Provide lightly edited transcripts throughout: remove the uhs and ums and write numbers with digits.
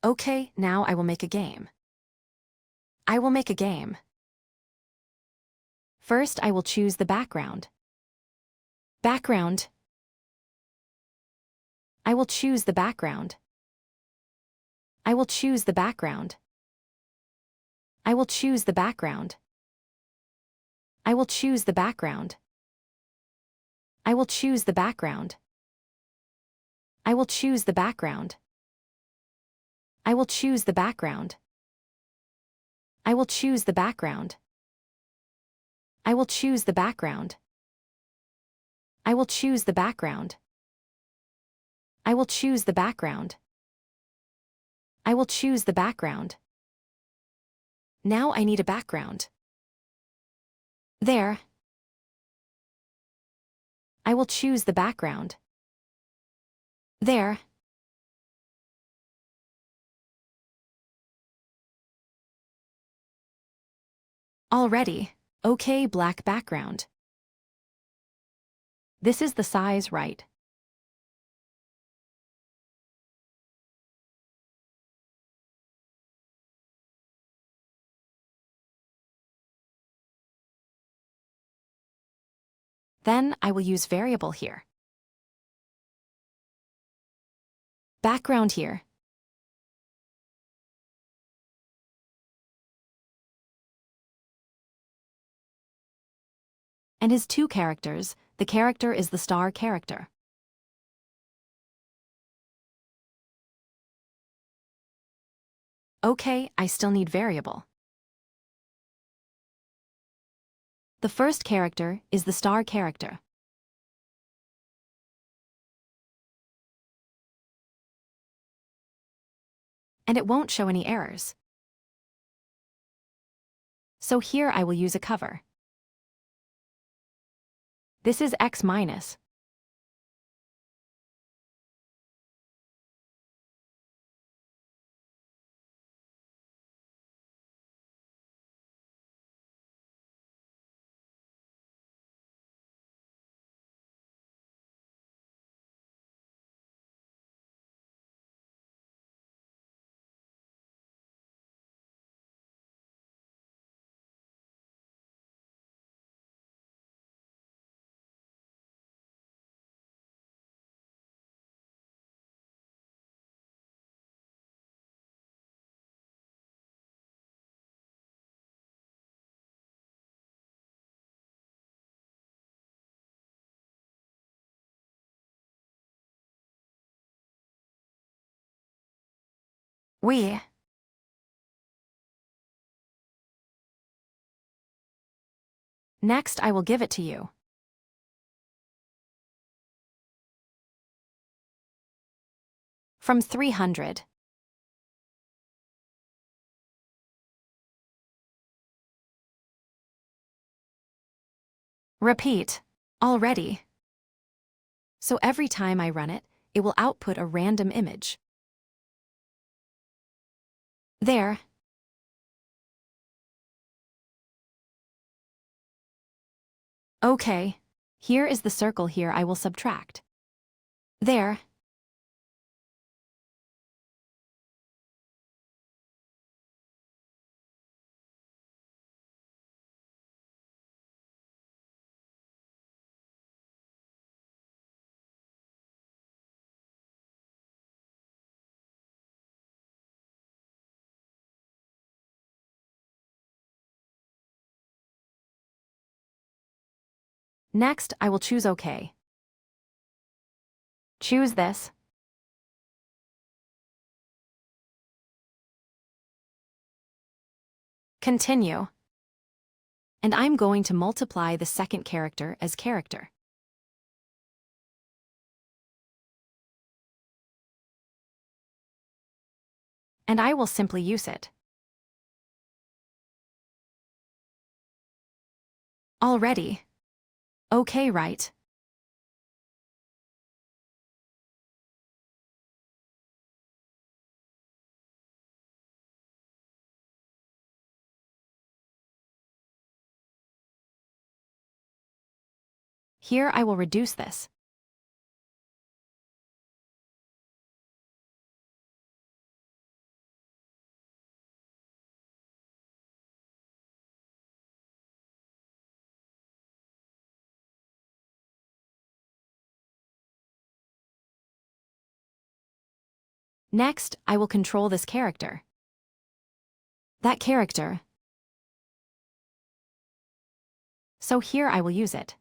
Okay, now I will make a game. I will make a game. First, I will choose the background. Background. I will choose the background. I will choose the background. I will choose the background. I will choose the background. I will choose the background. I will choose the background. I will choose the background. I will choose the background. I will choose the background. I will choose the background. I will choose the background. I will choose the background. Now I need a background. There. I will choose the background. There. Already. Okay, black background. This is the size, right? Then I will use variable here. Background here. And his two characters, the character is the star character. Okay, I still need variable. The first character is the star character. And it won't show any errors. So here I will use a cover. This is x minus. We. Next, I will give it to you. From 300. Repeat. Already. So every time I run it, it will output a random image. There. Okay. Here is the circle here I will subtract. There. Next, I will choose OK. Choose this. Continue. And I'm going to multiply the second character as character. And I will simply use it. Already. Okay, right? Here I will reduce this. Next, I will control this character. That character. So here I will use it.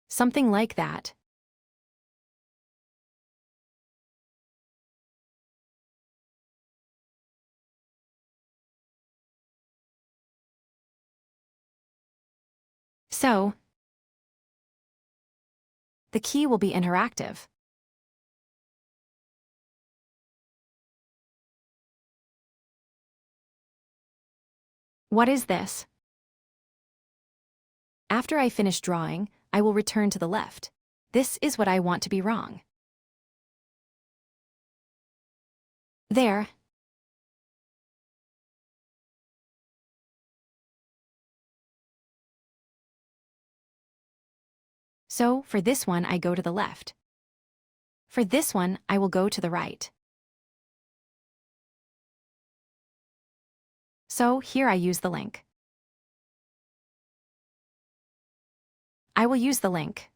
Something like that. So, the key will be interactive. What is this? After I finish drawing, I will return to the left. This is what I want to be wrong. There. So, for this one I go to the left. For this one, I will go to the right. So, here I use the link. I will use the link.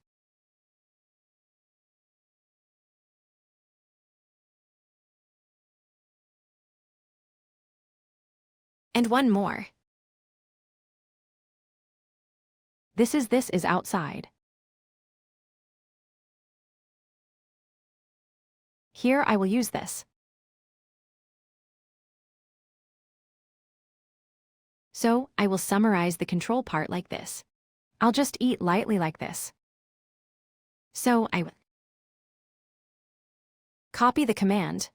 And one more. This is outside. Here I will use this. So, I will summarize the control part like this. I'll just eat lightly like this. So, I will copy the command.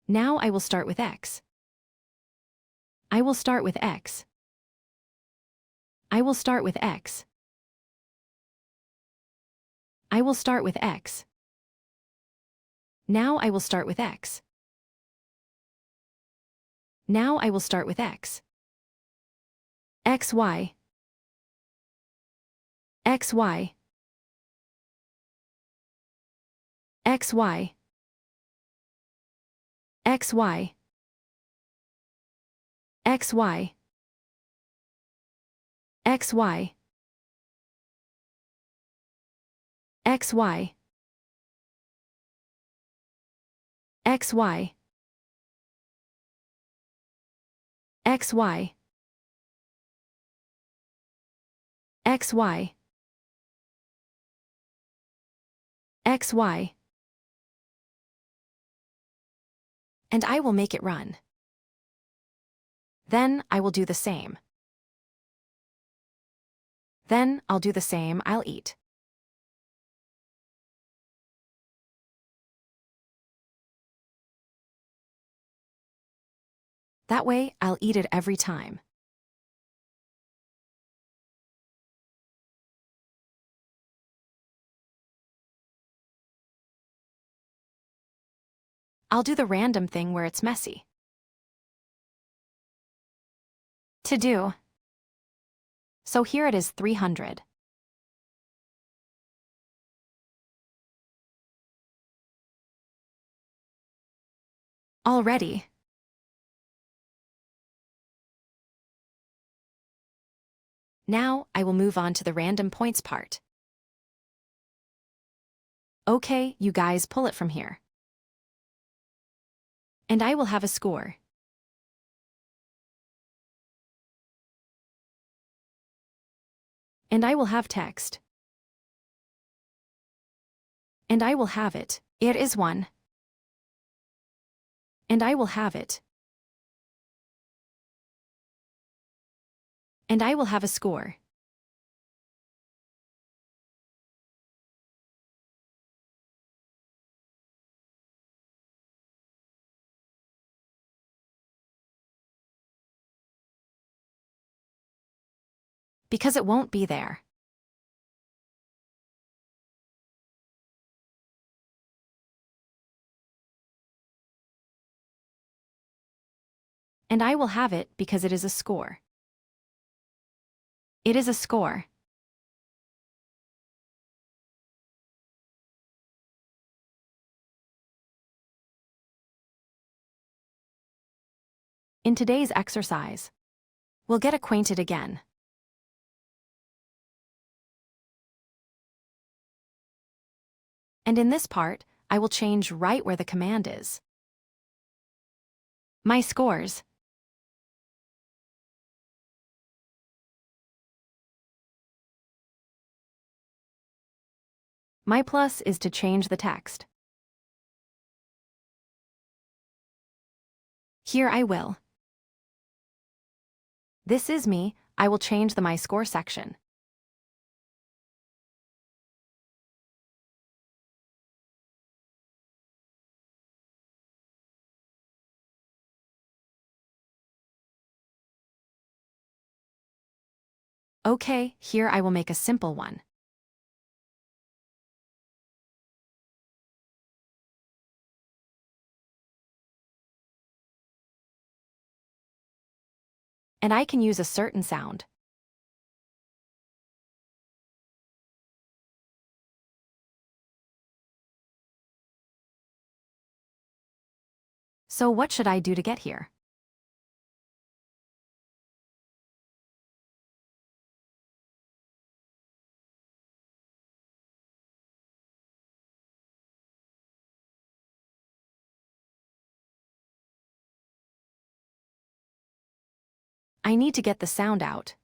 Now I will start with X. I will start with X. I will start with X. I will start with X. Now I will start with X. Now I will start with X. XY. XY. XY. XY. XY. XY. XY. XY. XY. XY. XY. And I will make it run. Then I will do the same. Then I'll do the same, I'll eat. That way, I'll eat it every time. I'll do the random thing where it's messy. To do. So here it is 300. Already. Now, I will move on to the random points part. Okay, you guys pull it from here. And I will have a score. And I will have text. And I will have it. It is 1. And I will have it. And I will have a score. Because it won't be there. And I will have it because it is a score. It is a score. In today's exercise, we'll get acquainted again. And in this part, I will change right where the command is. My scores. My plus is to change the text. Here I will. This is me, I will change the My Score section. Okay, here I will make a simple one. And I can use a certain sound. So what should I do to get here? I need to get the sound out.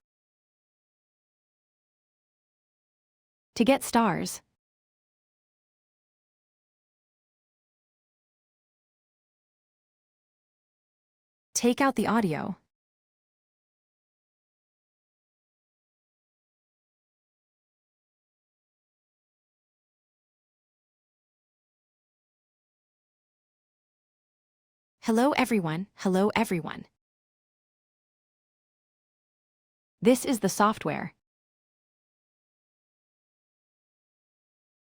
To get stars. Take out the audio. Hello everyone, hello everyone. This is the software.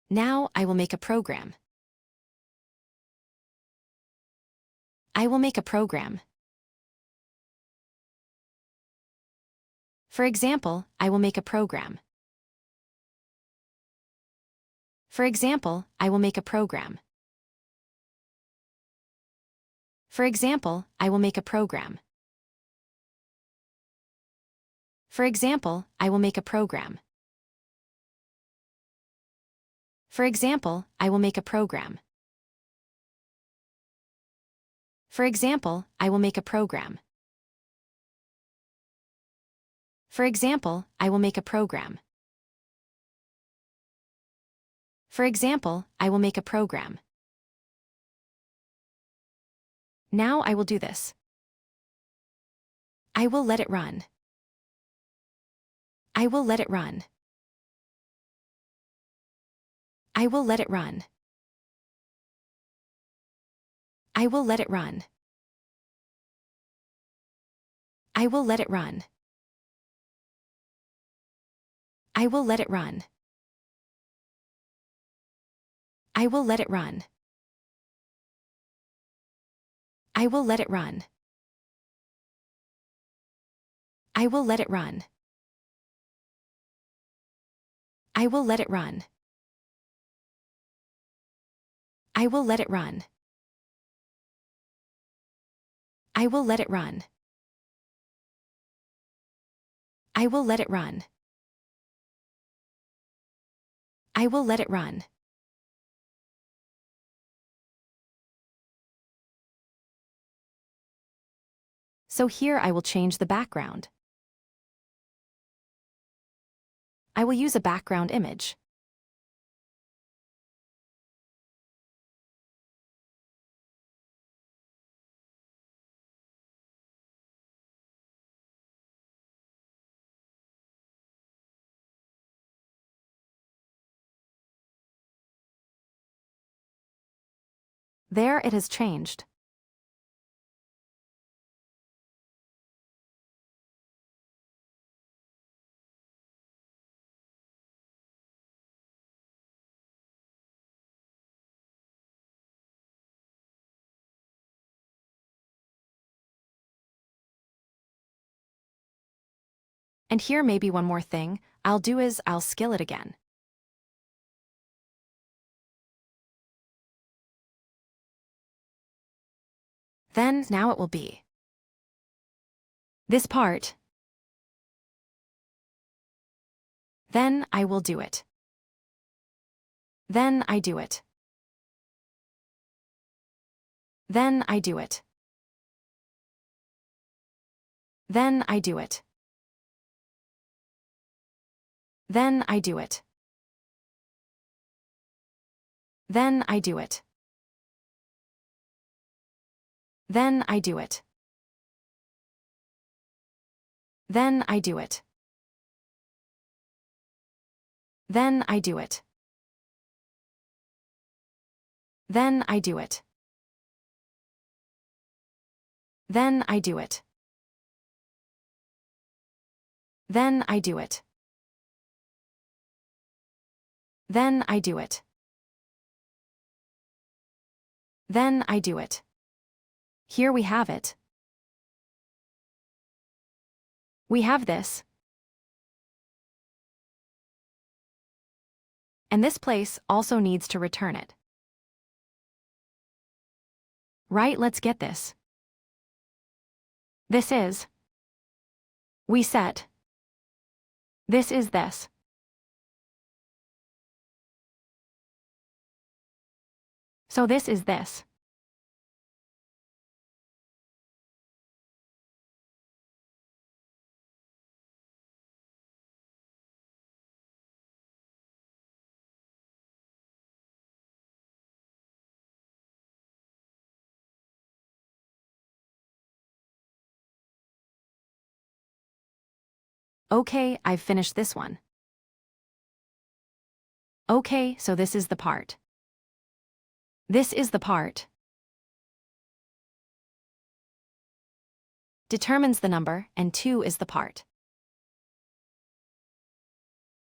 Now I will make a program. I will make a program. For example, I will make a program. For example, I will make a program. For example, I will make a program. For example, I will make a program. For example, I will make a program. For example, I will make a program. For example, I will make a program. For example, I will make a program. Now I will do this. I will let it run. I will let it run. I will let it run. I will let it run. I will let it run. I will let it run. I will let it run. I will let it run. I will let it run. I will let it run. I will let it run. I will let it run. I will let it run. I will let it run. So here I will change the background. I will use a background image. There it has changed. And here maybe one more thing I'll do is I'll scale it again. Then now it will be this part. Then I will do it. Then I do it. Then I do it. Then I do it. Then I do it. Then I do it. Then I do it. Then I do it. Then I do it. Then I do it. Then I do it. Then I do it. Then I do it. Then I do it. Here we have it. We have this. And this place also needs to return it. Right, let's get this. This is. We set. This is this. So this is this. Okay, I've finished this one. Okay, so this is the part. This is the part. Determines the number, and 2 is the part.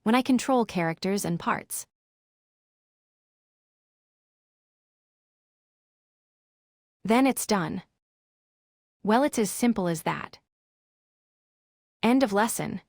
When I control characters and parts. Then it's done. Well, it's as simple as that. End of lesson.